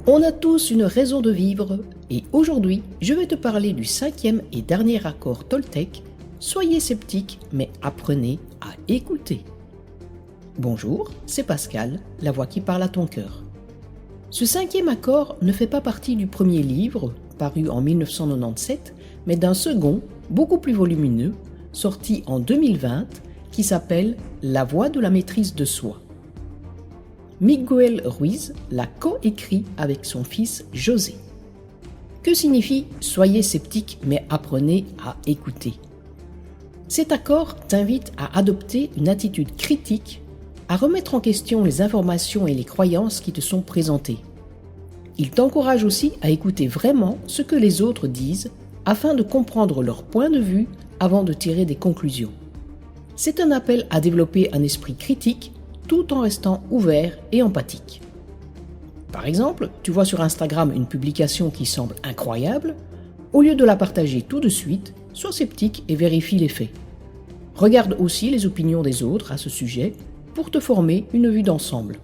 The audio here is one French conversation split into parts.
On a tous une raison de vivre et aujourd'hui, je vais te parler du 5e et dernier accord Toltec. Soyez sceptiques, mais apprenez à écouter. Bonjour, c'est Pascal, la voix qui parle à ton cœur. Ce 5e accord ne fait pas partie du premier livre, paru en 1997, mais d'un second, beaucoup plus volumineux, sorti en 2020, qui s'appelle La voie de la maîtrise de soi. Miguel Ruiz l'a coécrit avec son fils José. Que signifie « Soyez sceptiques mais apprenez à écouter ». Cet accord t'invite à adopter une attitude critique, à remettre en question les informations et les croyances qui te sont présentées. Il t'encourage aussi à écouter vraiment ce que les autres disent afin de comprendre leur point de vue avant de tirer des conclusions. C'est un appel à développer un esprit critique tout en restant ouvert et empathique. Par exemple, tu vois sur Instagram une publication qui semble incroyable, au lieu de la partager tout de suite, sois sceptique et vérifie les faits. Regarde aussi les opinions des autres à ce sujet pour te former une vue d'ensemble.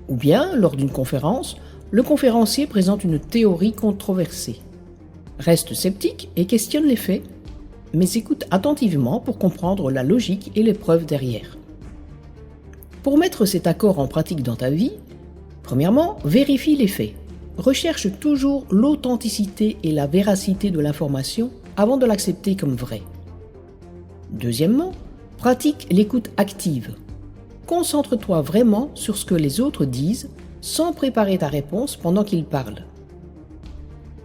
Ou bien, lors d'une conférence, le conférencier présente une théorie controversée. Reste sceptique et questionne les faits, mais écoute attentivement pour comprendre la logique et les preuves derrière. Pour mettre cet accord en pratique dans ta vie, premièrement, vérifie les faits. Recherche toujours l'authenticité et la véracité de l'information avant de l'accepter comme vraie. Deuxièmement, pratique l'écoute active. Concentre-toi vraiment sur ce que les autres disent sans préparer ta réponse pendant qu'ils parlent.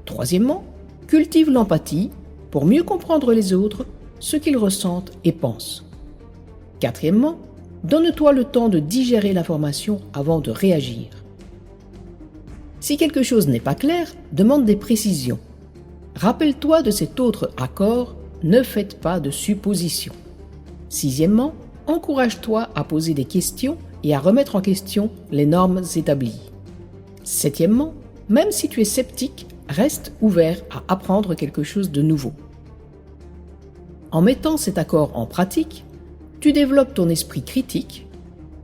Troisièmement, cultive l'empathie pour mieux comprendre les autres, ce qu'ils ressentent et pensent. Quatrièmement, donne-toi le temps de digérer l'information avant de réagir. Si quelque chose n'est pas clair, demande des précisions. Rappelle-toi de cet autre accord, ne faites pas de suppositions. Sixièmement, encourage-toi à poser des questions et à remettre en question les normes établies. Septièmement, même si tu es sceptique, reste ouvert à apprendre quelque chose de nouveau. En mettant cet accord en pratique, tu développes ton esprit critique,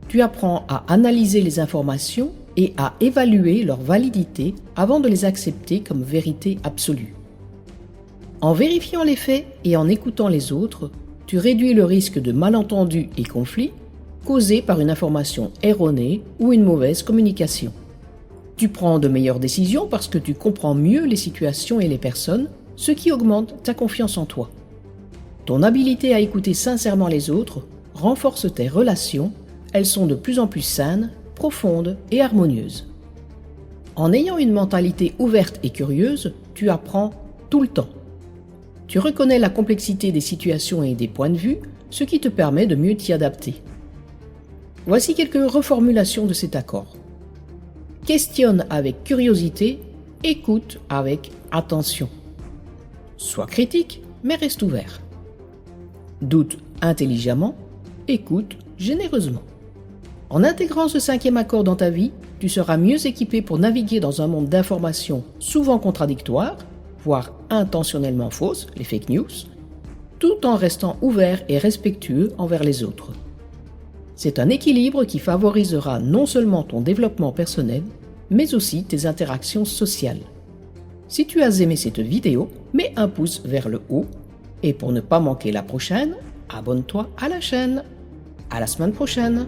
tu apprends à analyser les informations et à évaluer leur validité avant de les accepter comme vérité absolue. En vérifiant les faits et en écoutant les autres, tu réduis le risque de malentendus et conflits causés par une information erronée ou une mauvaise communication. Tu prends de meilleures décisions parce que tu comprends mieux les situations et les personnes, ce qui augmente ta confiance en toi. Ton habileté à écouter sincèrement les autres renforce tes relations, elles sont de plus en plus saines, profondes et harmonieuses. En ayant une mentalité ouverte et curieuse, tu apprends tout le temps. Tu reconnais la complexité des situations et des points de vue, ce qui te permet de mieux t'y adapter. Voici quelques reformulations de cet accord. Questionne avec curiosité, écoute avec attention. Sois critique, mais reste ouvert. Doute intelligemment, écoute généreusement. En intégrant ce 5e accord dans ta vie, tu seras mieux équipé pour naviguer dans un monde d'informations souvent contradictoires, voire intentionnellement fausses, les fake news, tout en restant ouvert et respectueux envers les autres. C'est un équilibre qui favorisera non seulement ton développement personnel, mais aussi tes interactions sociales. Si tu as aimé cette vidéo, mets un pouce vers le haut. Et pour ne pas manquer la prochaine, abonne-toi à la chaîne. À la semaine prochaine!